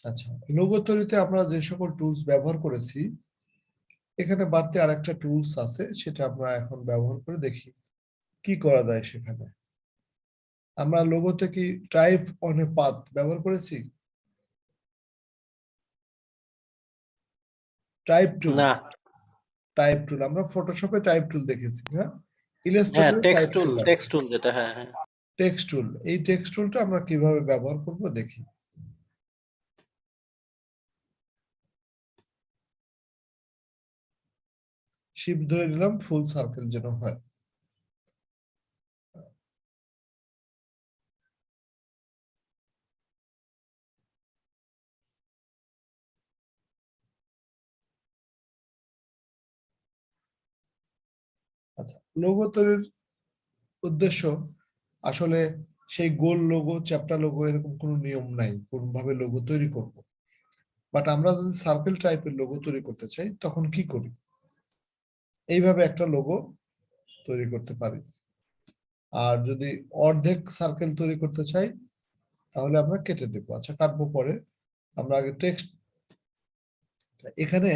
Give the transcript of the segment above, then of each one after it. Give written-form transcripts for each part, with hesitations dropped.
আচ্ছা, লোগো তৈরিতে আমরা যে সকল টুলস ব্যবহার করেছি, এখানে বাড়তি আরেকটা টুলস আছে, সেটা আমরা এখন ব্যবহার করে দেখি কি করা যায় সেখানে। আমরা লোগোতে কি টাইপ অন এ পাথ ব্যবহার করেছি? টাইপ টুল, না। টাইপ টুল আমরা ফটোশপে টাইপ টুল দেখেছি, হ্যাঁ? হ্যাঁ, ইলাস্ট্রেটরে টাইপ টুল আছে, টেক্সট টুল যেটা, হ্যাঁ হ্যাঁ। Text tool. এই টেক্সট টুলটা আমরা কিভাবে ব্যবহার করব দেখি। শিফট ধরে নিলাম, ফুল সার্কেল যেন হয়। আচ্ছা, লোগো তৈরির উদ্দেশ্য আসলে সেই গোল লোগো, চ্যাপ্টা লোগো, এরকম কোনো নিয়ম নাই কোন ভাবে লোগো তৈরি করব। বাট আমরা যদি সার্কেল টাইপের লোগো তৈরি করতে চাই তখন কি করি? এইভাবে একটা লোগো তৈরি করতে পারি। আর যদি অর্ধেক সার্কেল তৈরি করতে চাই তাহলে আমরা কেটে দেবো। আচ্ছা, কাটবো পরে। আমরা আগে টেক্সট, এখানে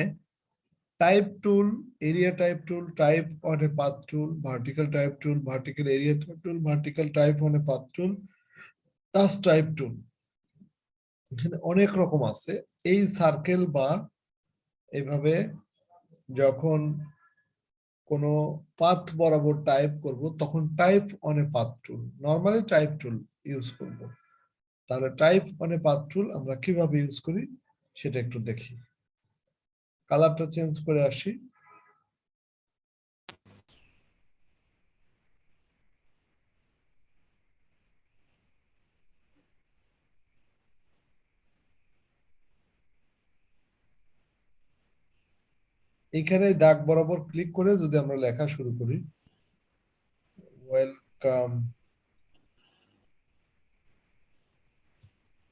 type tool, area type tool, type on a path tool, vertical type tool, vertical area type tool, vertical type on a path tool, touch type টুল, এখানে অনেক রকম আছে। এই সার্কেল বা এইভাবে যখন কোনো পাথ বরাবর টাইপ করব তখন type on a path tool, normally type tool use করব। তাহলে টাইপ অন এ পাথ টুল আমরা কিভাবে ইউজ করি সেটা একটু দেখি। কালারটা চেঞ্জ করে আসি। এখানে দাগ বরাবর ক্লিক করে যদি আমরা লেখা শুরু করি, welcome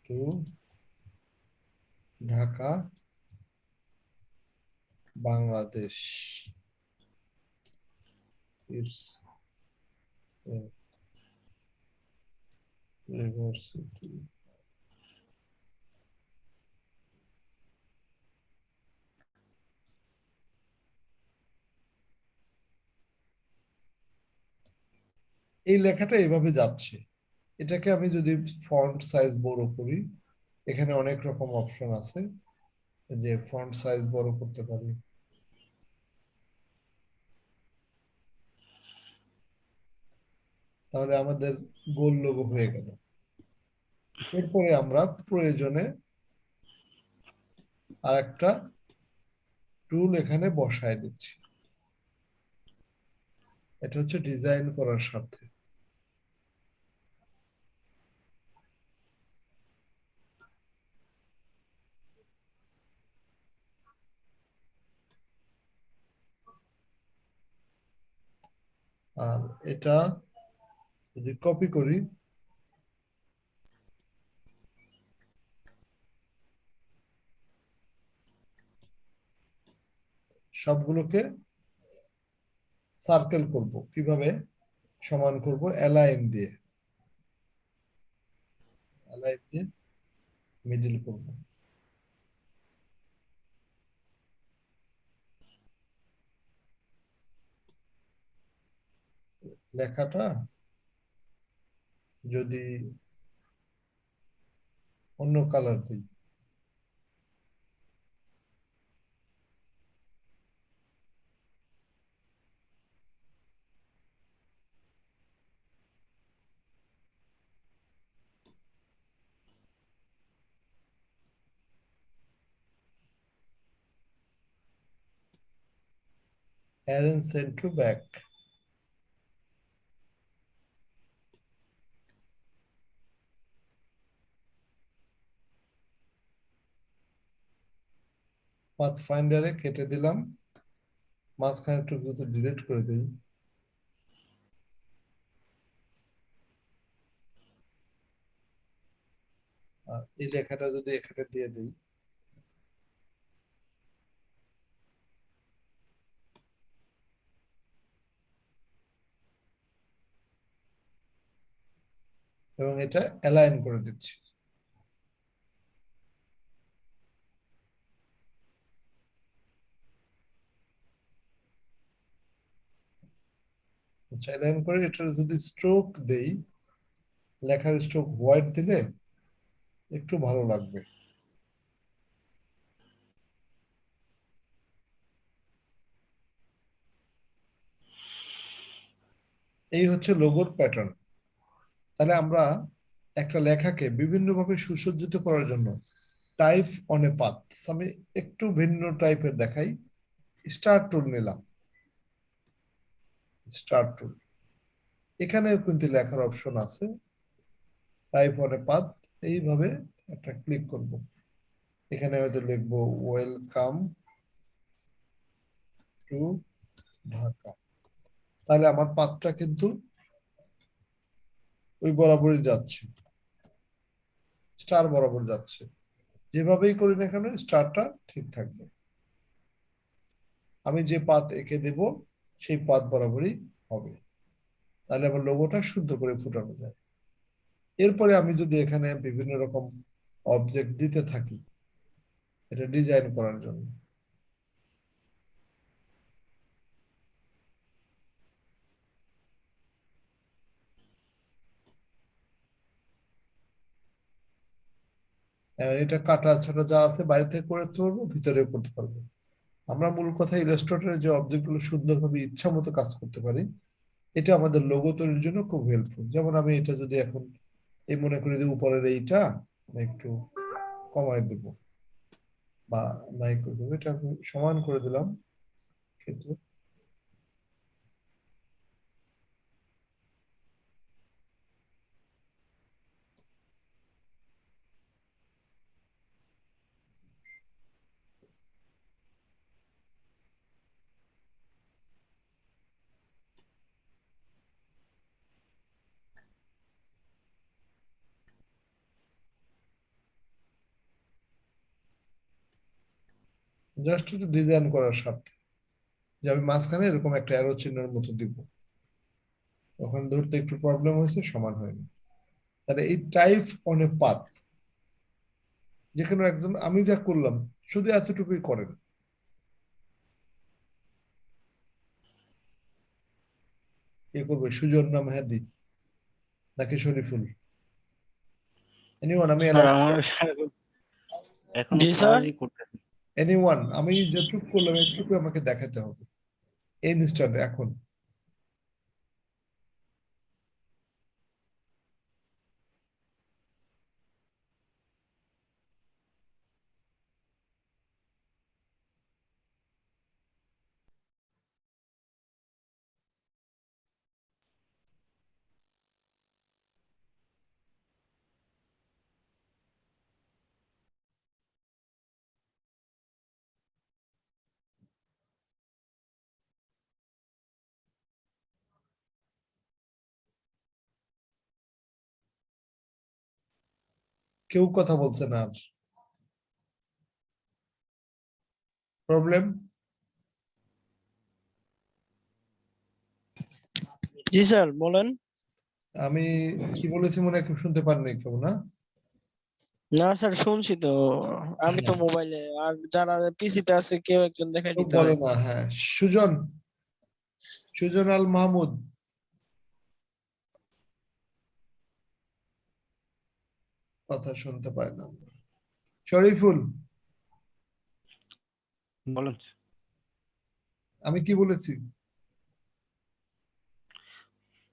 to Dhaka Bangladesh, it's university. এই লেখাটা এভাবে যাচ্ছে। এটাকে আমি যদি ফন্ট সাইজ বড় করি, এখানে অনেক রকম অপশন আছে, যে ফন্ট সাইজ বড় করতে পারি। তাহলে আমাদের গোল লোগো হয়ে গেল। এরপরে আমরা প্রয়োজনে আরেকটা টুল এখানে বসায় দিচ্ছি। এটা হচ্ছে ডিজাইন করার স্বার্থে। আর এটা যদি কপি করি, সবগুলোকে সার্কেল করব কিভাবে, সমান করব অ্যালাইন দিয়ে, অ্যালাইন দিয়ে মিডল করব। লেখাটা যদি অন্য কালার দিই, arrange send to back, path ফাইন্ডারে কেটে দিলাম, মাঝখানে একটু যদি ডিলিট করে দিই, আর এই লেখাটা যদি এখানে দিয়ে দিই, এবং এটা অ্যালাইন করে দিচ্ছি। আচ্ছা, এলাইন করে এটা যদি স্ট্রোক দেই, লেখার স্ট্রোক হোয়াইট দিলে একটু ভালো লাগবে। এই হচ্ছে লোগোর প্যাটার্ন। তাহলে আমরা একটা লেখাকে বিভিন্নভাবে সুসজ্জিত করার জন্য টাইপ অন এ পাথ, আমি একটু ভিন্ন টাইপের দেখাই। স্টার টুল নিলাম, স্টার টুল, এখানেও কিন্তু লেখার অপশন আছে, টাইপ অন এ পাথ। এইভাবে একটা ক্লিক করব, এখানে হয়তো লিখবো ওয়েলকাম টু ঢাকা। তাহলে আমার পাথটা কিন্তু ওই বরাবরই যাচ্ছে, স্টার বরাবর যাচ্ছে। যেভাবেই করি না কেন স্টারটা ঠিক থাকবে। আমি যে পাত এঁকে দেব সেই পাত বরাবরই হবে। তাহলে আমার লোগোটা সুন্দর করে ফুটানো যায়। এরপরে আমি যদি এখানে বিভিন্ন রকম অবজেক্ট দিতে থাকি এটা ডিজাইন করার জন্য, এটা কাটা ছাটা যা আছে বাইরে থেকে করতে পারবো, ভিতরে করতে পারবো। আমরা মূল কথা ইলাস্ট্রেটরে যে অবজেক্ট গুলো সুন্দরভাবে ইচ্ছা মতো কাজ করতে পারি, এটা আমাদের লোগো তৈরির জন্য খুব হেল্পফুল। যেমন আমি এটা যদি এখন এই মনে করি যে উপরের এইটা আমি একটু কমায় দেব বা নাই করে দেবো, এটা আমি সমান করে দিলাম কিন্তু জাস্ট একটু ডিজাইন করার স্বার্থে, যে আমি মাঝখানে এরকম একটা অ্যারো চিহ্নের মতো দিব। ওখানে ধরতে একটু প্রবলেম হয়েছে, সমান হয়নি। তাহলে এই টাইপ অন এ পাথ, যেখানে একজন আমি যা করলাম শুধু এতটুকুই করেন। কে করবে, সুজন না মেহেদি নাকি শরীফুল? এনিওয়ান, আমি স্যার আমার এখনো জি স্যার। কাজই করতেছে। এনিওয়ান, আমি যেটুকু করলাম এটুকু আমাকে দেখাতে হবে এই ইনস্ট্যান্ট এখন। কেউ কথা বলছে না আর, প্রবলেম? জি স্যার বলেন। আমি কি বলেছি মনে হয় কেউ শুনতে পারেনি কেউ, না? না স্যার শুনছি তো, আমি তো হ্যাঁ, মোবাইলে, আর যারা পিসিতে আছে কেউ একজন দেখাই কেউ দিতে বলে হয়। না। হ্যাঁ, সুজন, সুজন আল মাহমুদ, কথা শুনতে পায় না। শরীফুল, বলেন আমি কি বলেছি?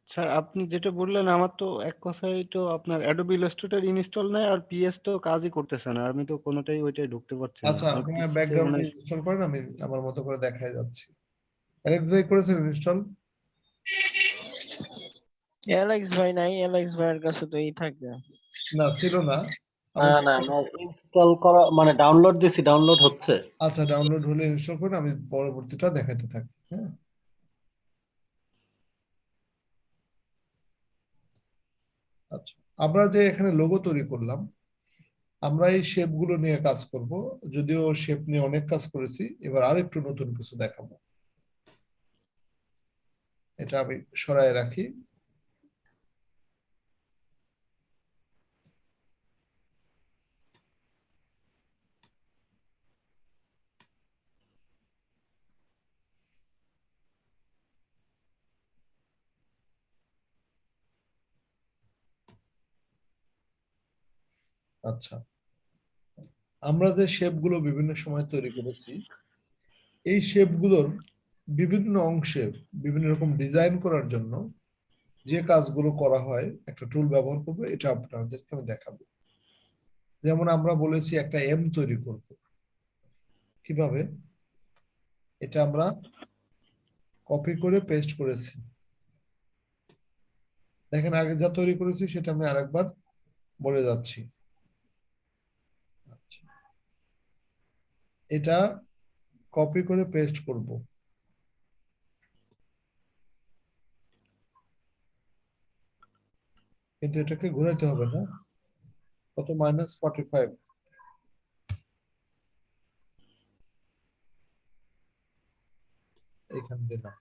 স্যার, আপনি যেটা বললেন আমার তো এক কথায় তো আপনার অ্যাডোবি ইলাস্ট্রেটর ইনস্টল নাই আর পিএস তো কাজই করতেছে না, আমি তো কোনোটাই ওইটাই ঢুকতে পারছি না আচ্ছা, আর আপনার পিসিতে মানে ব্যাকগ্রাউন্ডে ইনস্টল করেন, আমি আমার মতো করে দেখাই যাচ্ছি। অ্যালেক্স ভাই করেছেন ইনস্টল? অ্যালেক্স ভাই নাই, অ্যালেক্স ভাইয়ের কাছে তো এই থাকে। না, ছিল না। না আমি না আমার ইনস্টল করা মানে ডাউনলোড দিছি, ডাউনলোড হচ্ছে। আচ্ছা, ডাউনলোড হলে ইনস্টল করুন, আমি পরবর্তীটা দেখাতে থাকি। হ্যাঁ, আচ্ছা। আমরা যে এখানে লোগো তৈরি করলাম, আমরা এই শেপ গুলো নিয়ে কাজ করব। যদিও শেপ নিয়ে অনেক কাজ করেছি, এবার আরেকটু নতুন কিছু দেখাবো। এটা আমি সরায় রাখি। আচ্ছা, আমরা যে শেপগুলো বিভিন্ন সময় তৈরি করেছি, এই শেপগুলোর বিভিন্ন অংশে বিভিন্ন রকম ডিজাইন করার জন্য যে কাজগুলো করা হয় একটা টুল ব্যবহার করবো, এটা আপনাদেরকে আমি দেখাবো। যেমন আমরা বলেছি একটা এম তৈরি করব, কিভাবে? এটা আমরা কপি করে পেস্ট করেছি। দেখেন আগে যা তৈরি করেছি সেটা আমি আরেকবার বলে যাচ্ছি। আচ্ছা, এটা কপি করে পেস্ট করব, কিন্তু এটাকে ঘোরাতে হবে না। কত? -45। এখান দিলাম।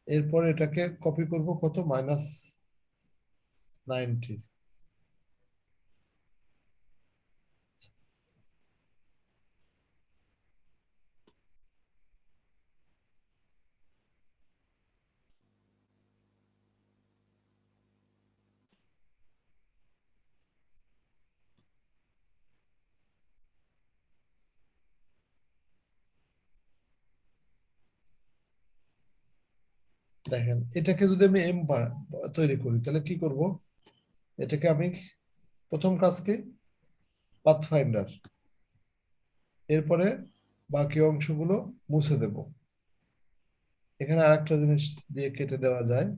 এরপর এটাকে কপি করব কত? -90। দেখেন এটাকে যদি আমি এম তৈরি করি তাহলে কি করব? এটাকে আমি প্রথম কাজ কি? Path finder. এরপরে বাকি অংশগুলো মুছে দেব। এখানে আরেকটা জিনিস দিয়ে কেটে দেওয়া যায়,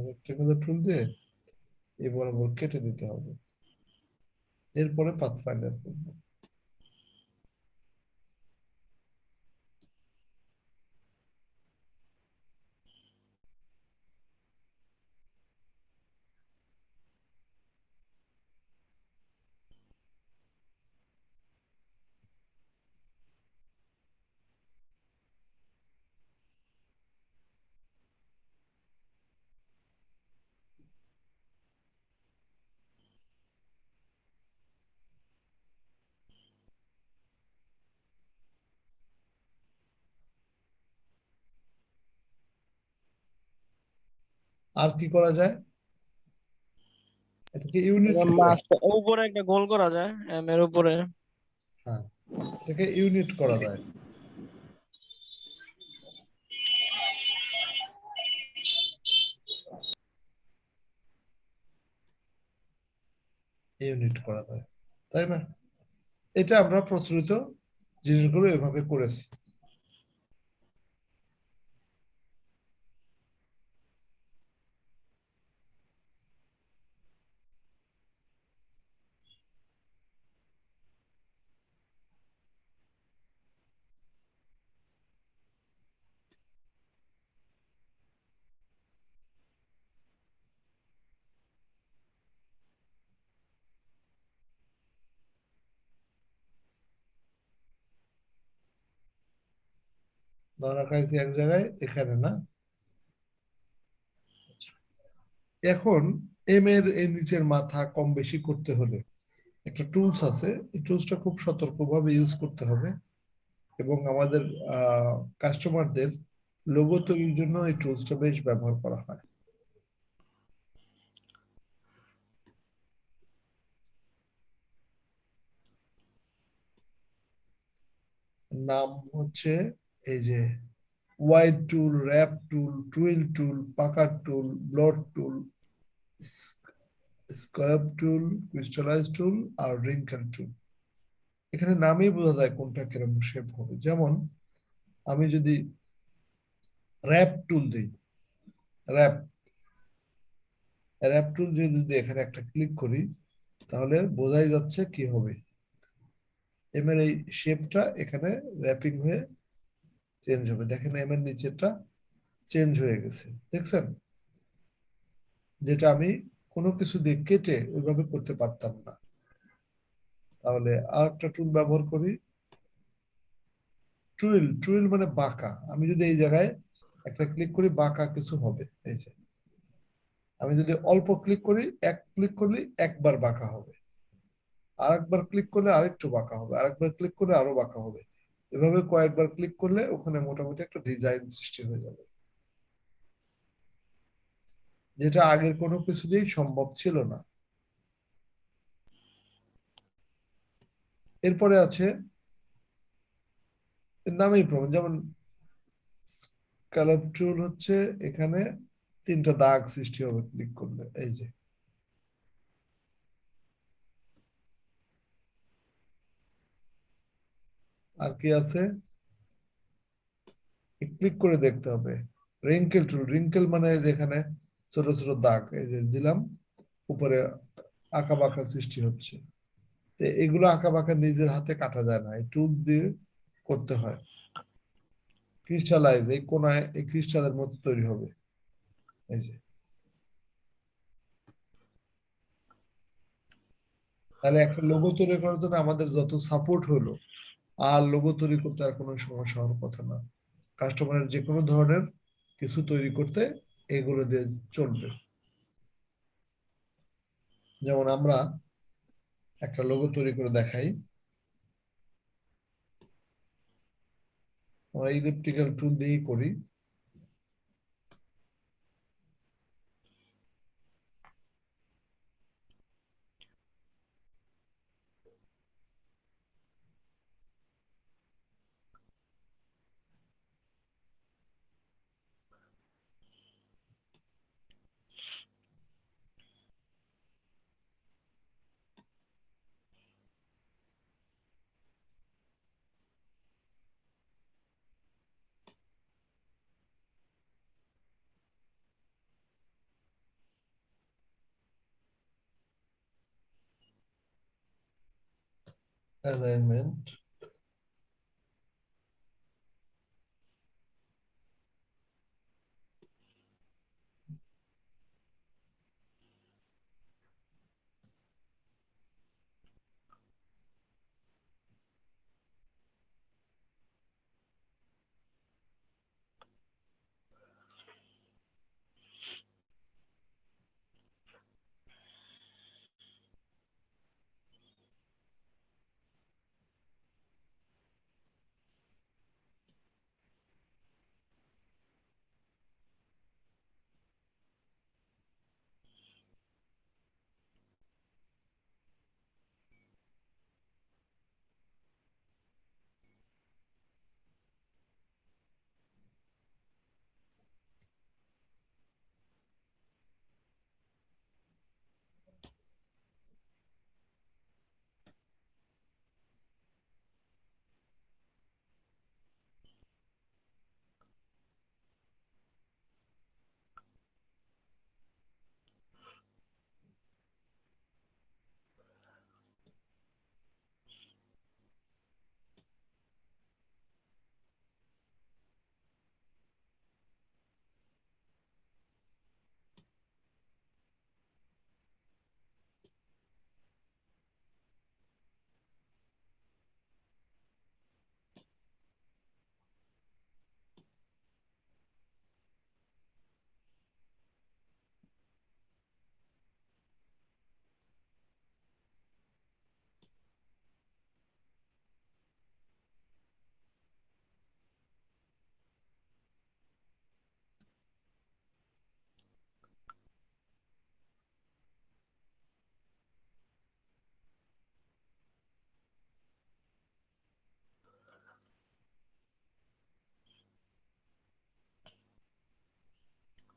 রেক্টেঙ্গুলার টুল দিয়ে এই বরাবর কেটে দিতে হবে। এরপরে পাথ ফাইন্ডার করব। আর কি করা যায়? এটাকে ইউনিট করা যায়। মাঝটা উপরে একটা গোল করা যায় এম এর উপরে। হ্যাঁ, এটাকে ইউনিট করা যায়। ইউনিট করা যায়, তাই না? এটা আমরা প্রচলিত জিনিসগুলো এভাবে করেছি। ধরা খাইছি এক জায়গায়, এখানে না। এখন এম এর এই নিচের মাথা কম বেশি করতে হলে একটা টুলস আছে, এই টুলসটা খুব সতর্কভাবে ইউজ করতে হবে। এবং আমাদের কাস্টমারদের লোগো তৈরির জন্য এই টুলসটা বেশ ব্যবহার করা হয়। নাম হচ্ছে এই যে ওয়াইড টুল, র্যাপ টুল, টুইল টুল, পাকার টুল, ব্লট টুল, স্ক্রাব টুল, ক্রিস্টালাইজ টুল আর রিঙ্কেল টুল। এখানে নামেই বোঝা যায় কোনটা কিরকম শেপ হবে। যেমন আমি যদি র্যাপ টুল দিই, র্যাপ র্যাপ টুল যদি এখানে একটা ক্লিক করি তাহলে বোঝাই যাচ্ছে কি হবে। এম এর এই শেপটা এখানে র্যাপিং হয়ে চেঞ্জ হবে। দেখেন এম এর নিচেরটা চেঞ্জ হয়ে গেছে, দেখছেন? যেটা আমি কোনো কিছু দিয়ে কেটে ওইভাবে করতে পারতাম না। তাহলে আর একটা টুল ব্যবহার করি, টুইল। টুইল মানে বাঁকা। আমি যদি এই জায়গায় একটা ক্লিক করি বাঁকা কিছু হবে, এই যে আমি যদি অল্প ক্লিক করি, এক ক্লিক করলে একবার বাঁকা হবে, আরেকবার ক্লিক করলে আরেকটু বাঁকা হবে, আরেকবার ক্লিক করলে আরো বাঁকা হবে। এভাবে কয়েকবার ক্লিক করলে ওখানে মোটামুটি একটা ডিজাইন সৃষ্টি হয়ে যাবে, যেটা আগের কোনো কিছুতেই সম্ভব ছিল না। এরপরে আছে এর নামেই প্রবলেম, যেমন স্ক্যালপ টুল হচ্ছে, এখানে তিনটা দাগ সৃষ্টি হবে ক্লিক করলে, এই যে। আর কি আছে, ক্লিক করে দেখতে হবে। রিঙ্কেল টুল, রিঙ্কেল মানে যেখানে ছোট ছোট দাগ, এই যে দিলাম, উপরে আঁকা বাঁকা সৃষ্টি হচ্ছে। তো এগুলো আঁকা বাঁকা নিজের হাতে কাটা যায় না, এই টুল দিয়ে করতে হয়। ক্রিস্টালাইজ, এই কোনায় এই ক্রিস্টালের মতো তৈরি হবে, এই যে। তাহলে একটা লোগো তৈরি করার জন্য আমাদের যত সাপোর্ট হলো, আর লোগো তৈরি করতে আর কোনো সমস্যা হওয়ার কথা না। কাস্টমারের যে কোনো ধরনের কিছু তৈরি করতে এগুলো দিয়ে চলবে। যেমন আমরা একটা লোগো তৈরি করে দেখাই, আমরা ইলেকট্রিক্যাল টুল দিয়েই করি। অ্যালাইনমেন্ট,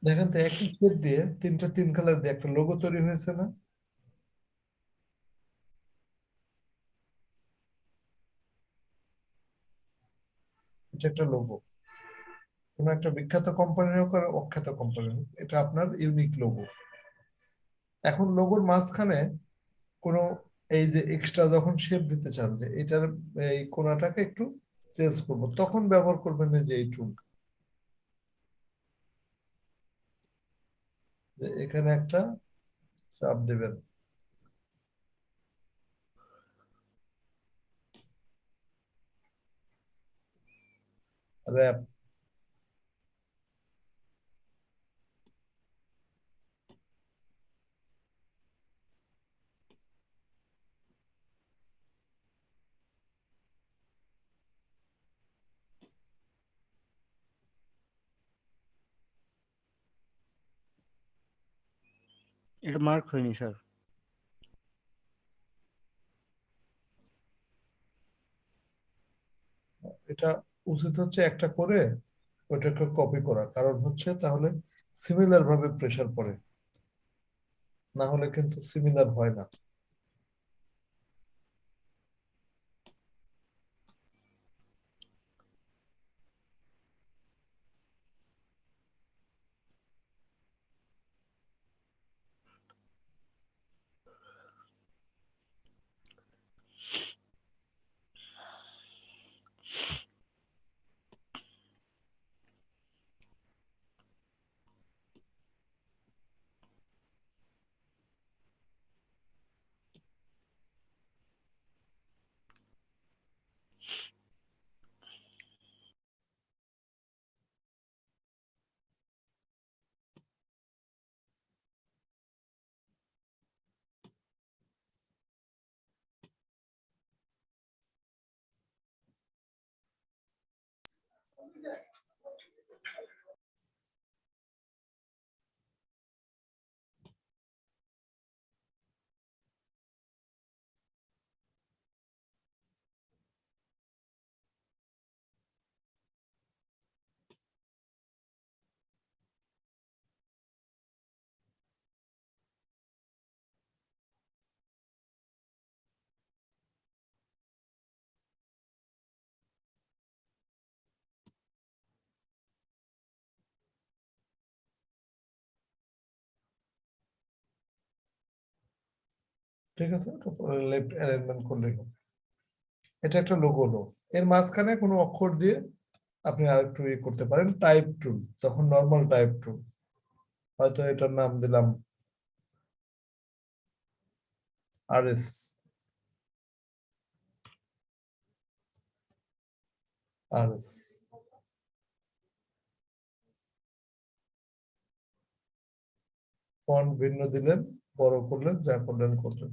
দেখেন তো একই শেড দিয়ে তিনটা তিন কালার দিয়ে একটা লোগো তৈরি হয়েছে না? এটা একটা লোগো, কোন একটা বিখ্যাত কোম্পানির হোক আর অখ্যাত কোম্পানির হোক, এটা আপনার ইউনিক লোগো। এখন লোগোর মাঝখানে কোনো এই যে এক্সট্রা যখন শেপ দিতে চান, যে এটার এই কোণাটাকে একটু চেঞ্জ করবো, তখন ব্যবহার করবেন না যে এই টুল, যে এখানে একটা চাপ দেবেন, র্যাপ, এটা মার্ক হয়নি স্যার। এটা উচিত হচ্ছে একটা করে ওটাকে কপি করা, কারণ হচ্ছে তাহলে সিমিলার ভাবে প্রেসার পড়ে, না হলে কিন্তু সিমিলার হয় না। ঠিক আছে, লেফট অ্যালাইনমেন্ট করলেই হবে। এটা একটা লোগো হলো, এর মাঝখানে কোনো অক্ষর দিয়ে আপনি আরেকটু ইয়ে করতে পারেন, টাইপ টুল, তখন নর্মাল টাইপ টুল, হয়তো এটার নাম দিলাম আরএস, আরএস। ফন্ট ভিন্ন দিলেন, বড় করলেন, যা করলেন করলেন।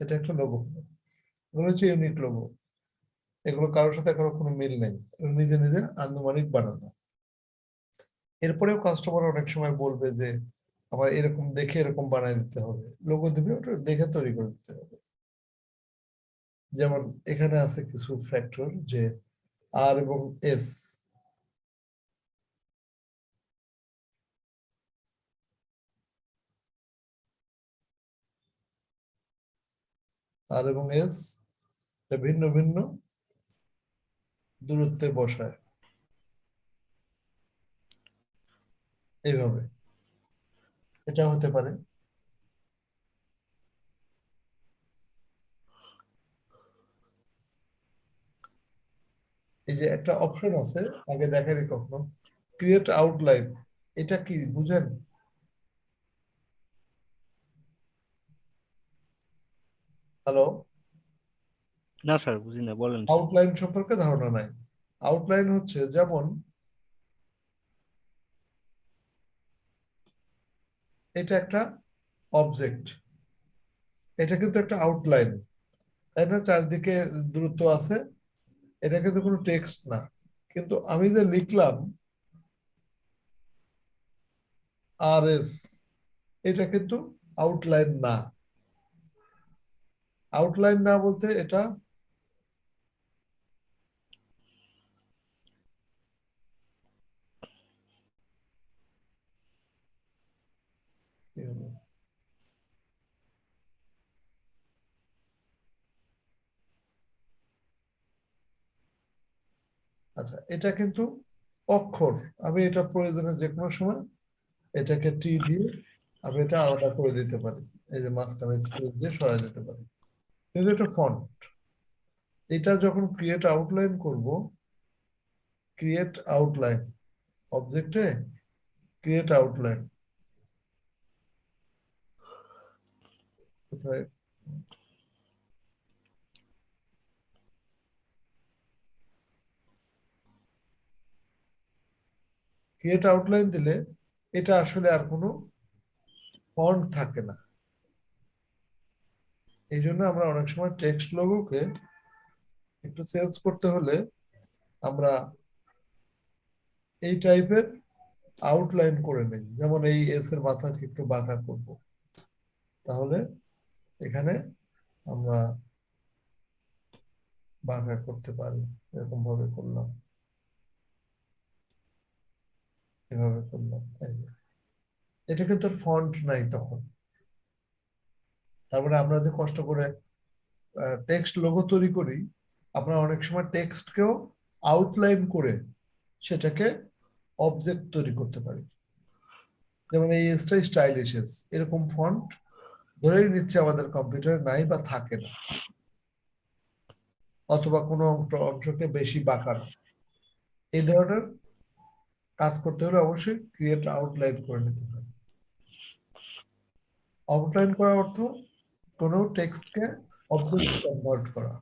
এটা একটা লোগো, এগুলো হচ্ছে ইউনিক লোগো, এগুলো কারোর সাথে কারো কোনো মিল নেই, এগুলো নিজে নিজে আনুমানিক বানানো। এরপরেও কাস্টমার অনেক সময় বলবে যে আমার এরকম দেখে এরকম বানাই দিতে হবে, লোগো দিবে, ওটা দেখে তৈরি করে দিতে হবে। যেমন এখানে আছে কিছু ফ্যাক্টর, যে আর এবং এস, আর এবং এস ভিন্ন ভিন্ন দূরত্বে বসায় এইভাবে, এটা হতে পারে। এই যে একটা অপশন আছে, আগে দেখাইনি কখনো, ক্রিয়েট আউটলাইন, এটা কি বুঝেন? হ্যালো, না স্যার, বুঝি না, বলেন স্যার। আউটলাইন সম্পর্কে ধারণা নাই। আউটলাইন হচ্ছে যেমন এটা একটা অবজেক্ট, এটা কিন্তু একটা আউটলাইন, তাই না? চারদিকে দূরত্ব আছে, এটা কিন্তু কোনো টেক্সট না, কিন্তু আমি যে লিখলাম আর এস, এটা কিন্তু আউটলাইন না। আউটলাইন না বলতে এটা কি হলো? আচ্ছা, এটা কিন্তু অক্ষর, আমি এটা প্রয়োজনে যে কোনো সময় এটাকে টি দিয়ে আমি এটা আলাদা করে দিতে পারি, এই যে মাঝখানে স্পেস দিয়ে সরাই দিতে পারি, কিন্তু এটা ফন্ট। এটা যখন ক্রিয়েট আউটলাইন করব, ক্রিয়েট আউটলাইন অবজেক্টে, ক্রিয়েট আউটলাইন কোথায়, ক্রিয়েট আউটলাইন দিলে এটা আসলে আর কোনো ফন্ট থাকে না। এই জন্য আমরা অনেক সময় টেক্সট লোগোকে একটু চেঞ্জ করতে হলে আমরা এই টাইপের আউটলাইন করে নেই, যেমন এই এস এর মাথাকে একটু বাঁকা করব, তাহলে এখানে আমরা বাঁকা করতে পারি। এরকম ভাবে করলাম, এভাবে করলাম, এই যে। এটা কিন্তু ফন্ট নাই তখন। তারপরে আমরা যে কষ্ট করে টেক্সট লোগো তৈরি করি, আমরা অনেক সময় টেক্সটকেও আউটলাইন করে সেটাকে অবজেক্ট তৈরি করতে পারি। যেমন এই এসটা স্টাইলিশ এস, এরকম ফন্ট ধরেই নিচ্ছে আমাদের কম্পিউটারে নাই বা থাকে না, অথবা কোনো অংশকে বেশি বাঁকানো। এই ধরনের কাজ করতে হলে অবশ্যই ক্রিয়েট আউটলাইন করে নিতে হবে। আউটলাইন করার অর্থ কোনো টেক্সটকে অবজেক্ট কনভার্ট করা।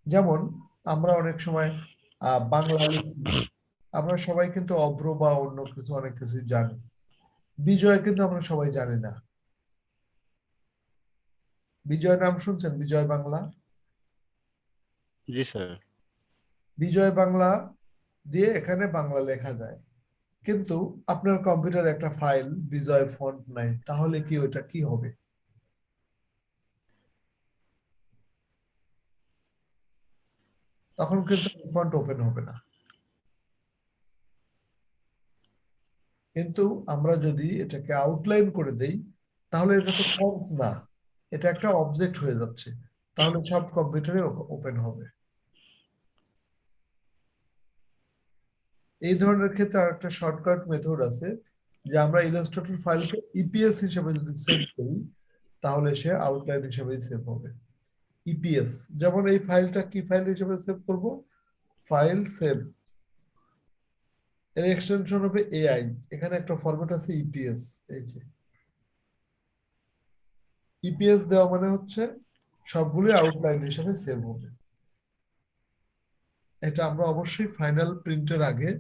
যেমন আমরা অনেক সময় বাংলা লিখি, আমরা সবাই কিন্তু অভ্র বা অন্য কিছু অনেক কিছু জানি। বিজয় কিন্তু আমরা সবাই জানি না। বিজয় নাম শুনছেন? বিজয় বাংলা। জি স্যার। বিজয় বাংলা দিয়ে এখানে বাংলা লেখা যায়, কিন্তু আপনার কম্পিউটারে একটা ফাইল বিজয় ফন্ট নাই, তাহলে কি ওটা কি হবে? তখন কিন্তু ফন্ট ওপেন হবে না। কিন্তু আমরা যদি এটাকে আউটলাইন করে দেই, তাহলে এটা তো ফন্ট না, এটা একটা অবজেক্ট হয়ে যাচ্ছে, তাহলে সব কম্পিউটারে ওপেন হবে। এই ধরনের ক্ষেত্রে আরেকটা শর্টকাট মেথড আছে, যে আমরা ইলাস্ট্রেটর ফাইলকে ইপিএস হিসেবে যদি সেভ করি, তাহলে সে আউটলাইন হিসেবে সেভ হবে। ইপিএস, যেমন এই ফাইলটা কি ফাইল হিসেবে সেভ করব? ফাইল সেভ, এর এক্সটেনশন হবে এআই। এখানে একটা ফরম্যাট আছে ইপিএস। এই যে ইপিএস দেওয়া মানে হচ্ছে সবগুলো আউটলাইন হিসেবে সেভ হবে। এটা আমরা অবশ্যই ফাইনাল প্রিন্টের আগে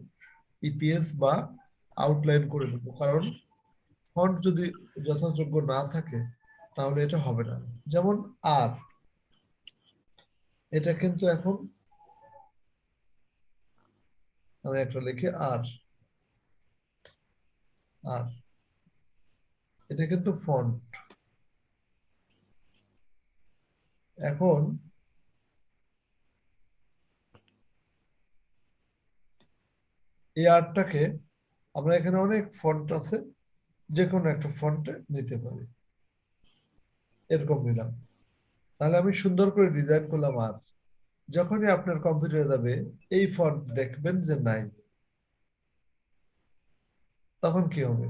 ইপিএস বা আউটলাইন করে দেবো, কারণ ফন্ট যদি যথাযোগ্য না থাকে তাহলে এটা হবে না। যেমন আর, এটা কিন্তু এখন আমি একটা লিখি আর, আর এটা কিন্তু ফন্ট। এখন এই আরটাকে আমরা এখানে অনেক ফন্ট আছে, যে কোনো একটা ফন্টে নিতে পারি। এরকম নিলাম, তাহলে আমি সুন্দর করে ডিজাইন করলাম। আর যখনই আপনার কম্পিউটারে যাবে এই ফন্ট দেখবেন যে নাই, তখন কি হবে?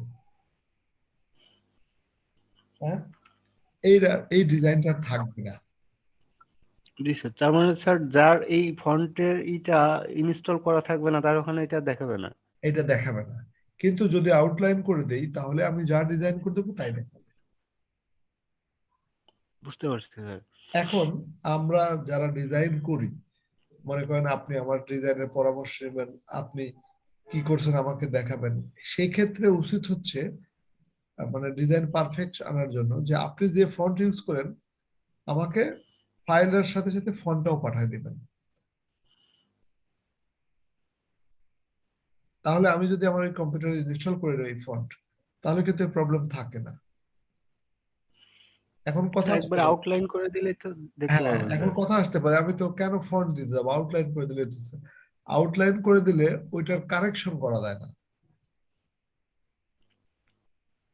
হ্যাঁ, এই এই ডিজাইনটা থাকবে না। জি স্যার, তার মানে স্যার যার এই ফন্টের ইটা ইনস্টল করা থাকবে না তার ওখানে এটা দেখাবে না। এটা দেখাবে না, কিন্তু যদি আউটলাইন করে দেই তাহলে আমি যা ডিজাইন করে দেবো তাই দেখাবে। বুঝতে পারছি স্যার। এখন আমরা যারা ডিজাইন করি, মনে করেন আপনি আমার ডিজাইনের পরামর্শ নেবেন, আপনি কি করছেন আমাকে দেখাবেন। সেই ক্ষেত্রে উচিত হচ্ছে মানে ডিজাইন পারফেক্ট আনার জন্য যে আপনি যে ফন্ট ইউজ করেন আমাকে ফাইলের সাথে সাথে ফন্টটাও পাঠিয়ে দিবেন। তাহলে আমি যদি আমার ওই কম্পিউটারে ইনস্টল করে দেই ফন্ট, তাহলে কিন্তু প্রবলেম থাকে না। এখন কথা আসতে একবার পারে, আউটলাইন করে দিলে তো দেখতে হ্যাঁ পারবেন এখন স্যার। কথা আসতে পারে, আমি তো কেন ফন্ট দিতে যাবো, আউটলাইন করে দিলে হচ্ছে। আউটলাইন করে দিলে ওইটার কারেকশন করা যায় না।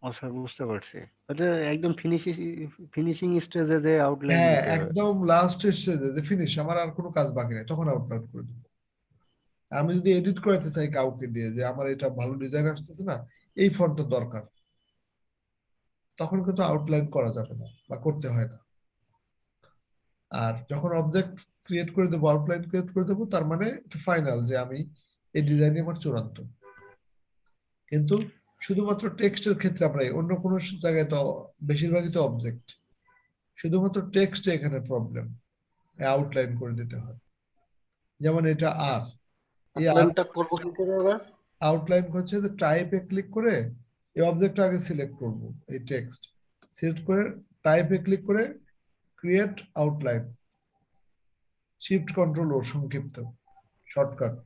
ও স্যার বুঝতে পারছি। ওটা একদম ফিনিশিং স্টেজে যে আউটলাইন হ্যাঁ, দিতে হবে। একদম লাস্ট স্টেজে যে ফিনিশ, আমার আর কোনো কাজ বাকি নেই, তখন আউটলাইন করে দেবো। আমি যদি এডিট করাতে চাই কাউকে দিয়ে যে আমার এটা ভালো ডিজাইন আসতেছে না, এই ফন্টটা দরকার, তখন কিন্তু আউটলাইন করা যাবে না বা করতে হয় না। আর যখন অবজেক্ট ক্রিয়েট করে দেবো, আউটলাইন ক্রিয়েট করে দেবো, তার মানে এটা ফাইনাল যে আমি এই ডিজাইনই আমার চূড়ান্ত। কিন্তু শুধুমাত্র টেক্সটের ক্ষেত্রে আমরা অন্য কোনো জায়গায় তো বেশিরভাগই তো অবজেক্ট, শুধুমাত্র টেক্সটে এখানে প্রবলেম, আউটলাইন করে দিতে হয়। যেমন এটা আর, এই আর আউটলাইনটা করবো কি করে এবার? আউটলাইন হচ্ছে যে টাইপে ক্লিক করে এই অবজেক্টটা আগে সিলেক্ট করব, এই টেক্সট সিলেক্ট করে টাইপে ক্লিক করে ক্রিয়েট আউটলাইন, শিফট কন্ট্রোল ও সংক্ষিপ্ত শর্টকাট,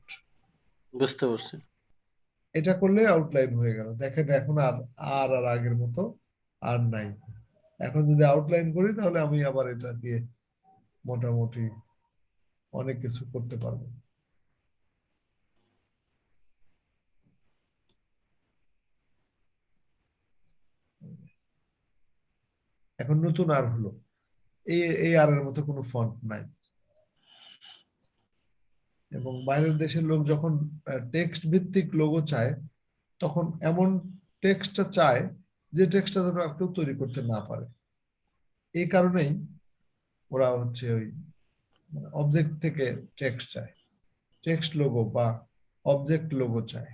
বুঝতে পারছি। এটা করলে আউটলাইন হয়ে গেল। দেখেন এখন আর আর আর আগের মতো আর নাই। এখন যদি আউটলাইন করি তাহলে আমি আবার এটা দিয়ে মোটামুটি অনেক কিছু করতে পারবো। এখন নতুন আর হলো, এই আর এর মতো কোনো ফন্ট নাই। এবং বাইরের দেশের লোক যখন টেক্সট ভিত্তিক লোগো চায় তখন এমন টেক্সটটা চায় যে টেক্সটটা যেন আর কেউ তৈরি করতে না পারে। এই কারণেই ওরা হচ্ছে ওই অবজেক্ট থেকে টেক্সট চায়, টেক্সট লোগো বা অবজেক্ট লোগো চায়।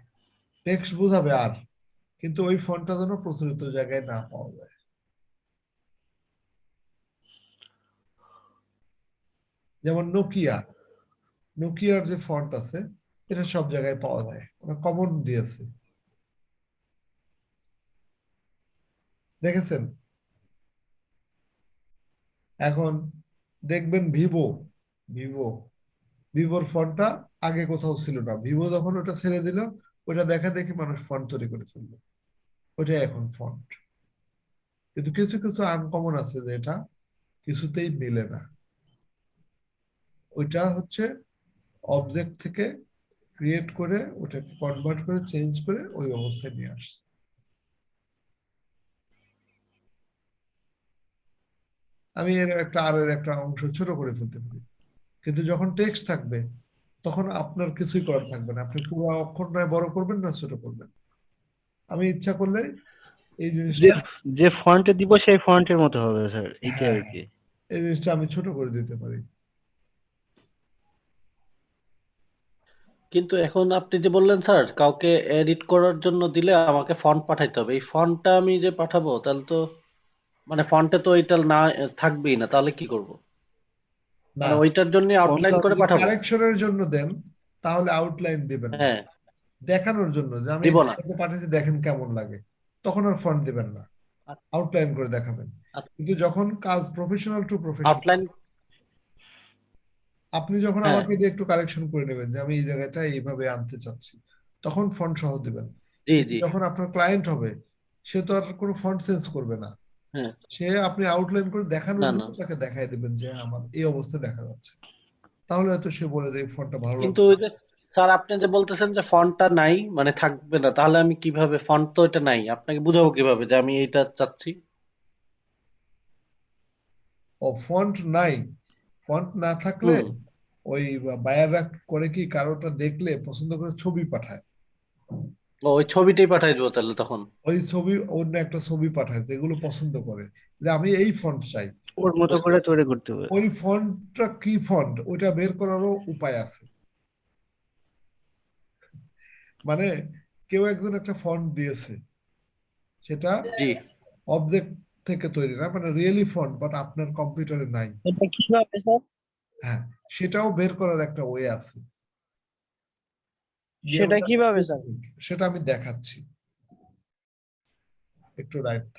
টেক্সট বোঝাবে আর, কিন্তু ওই ফন্টটা যেন প্রচলিত জায়গায় না পাওয়া যায়। যেমন নোকিয়ার যে ফন্ট আছে এটা সব জায়গায় পাওয়া যায়, ওরা কমন দিয়েছে, দেখেছেন? এখন দেখবেন ভিভো ভিভোর ফন্টটা আগে কোথাও ছিল না, ভিভো যখন ওটা ছেড়ে দিল ওটা দেখা দেখি মানুষ ফন্ট তৈরি করে ফেললো, ওটাই এখন ফন্ট। কিন্তু কিছু কিছু আনকমন আছে যে এটা কিছুতেই মিলে না, ওইটা হচ্ছে অবজেক্ট থেকে ক্রিয়েট করে ওটাকে কনভার্ট করে চেঞ্জ করে ওই অবস্থায় নিয়ে আসছে। আমি এর একটা আর এর একটা অংশ ছোট করে ফেলতে পারি, কিন্তু যখন টেক্সট থাকবে তখন আপনার কিছুই করার থাকবে না, আপনি পুরো অক্ষর নয় বড় করবেন না ছোট করবেন। আমি ইচ্ছা করলে এই যে জিনিসটা, যে ফন্টে দিব সেই ফন্টের মতো হবে স্যার, এইটাই হ্যাঁ আর কি। এই জিনিসটা আমি ছোট করে দিতে পারি। কিন্তু এখন আপনি যে বললেন স্যার কাউকে এডিট করার জন্য দিলে আমাকে ফন্ট পাঠাইতে হবে, এই ফন্টটা আমি যে পাঠাবো তাহলে তো মানে ফন্টে তো এটা না থাকবেই না, তাহলে কি করব? না, মানে ওইটার জন্য আউটলাইন করে যদি পাঠাবো? কারেকশনের জন্য দেন তাহলে আউটলাইন দিবেন না, হ্যাঁ, দেখানোর জন্য যে আমি দিব এই না। ফন্টে পাঠিয়েছি দেখেন কেমন লাগে, তখন আর ফন্ট দিবেন না, আউটলাইন করে দেখাবেন। কিন্তু যখন কাজ প্রফেশনাল টু প্রফেশনাল, আউটলাইন, আপনি যখন হ্যাঁ, আমাকে দিয়ে একটু কারেকশন করে নেবেন যে আমি এই জায়গাটা এইভাবে আনতে চাচ্ছি, তখন ফন্ট সহ দিবেন। জি কিন্তু জি, যখন আপনার ক্লায়েন্ট হবে সে তো আর কোনো ফন্ট চেঞ্জ করবে না, হ্যাঁ, সে আপনি আউটলাইন করে দেখানোর না না। জন্য তাকে দেখাই দিবেন যে আমার এই অবস্থায় দেখা যাচ্ছে, তাহলে হয়তো সে বলে দেয় ফন্টটা ভালো কিন্তু লাগছে। ওই যে স্যার আপনি যে বলতেছেন যে ফন্টটা নাই মানে থাকবে না, তাহলে আমি কিভাবে, ফন্ট তো এটা নাই, আপনাকে বুঝাবো কিভাবে যে আমি এইটা চাচ্ছি? ও ফন্ট নাই, ফন্ট না থাকলে হুম, ওই বায়াররা করে কি কারোটা দেখলে পছন্দ করে ছবি পাঠায়, ওই ছবিটাই পাঠাই দেবো তাহলে তখন। ওই ছবি অন্য একটা ছবি পাঠায় যেগুলো পছন্দ করে যে আমি এই ফন্ট চাই, ওর মতো করে তৈরি করতে হবে। ওই ফন্টটা কি ফন্ট ওইটা বের করারও উপায় আছে। মানে কেউ একজন একটা ফন্ট দিয়েছে, সেটা জি, অবজেক্ট থেকে তৈরি না, মানে রিয়েলি ফন্ট বাট আপনার কম্পিউটারে নাই, এটা কিভাবে স্যার? হ্যাঁ সেটাও বের করার একটা ওয়ে আছে, যে সেটা ওটা কিভাবে স্যার? সেটা আমি দেখাচ্ছি, একটু রাইট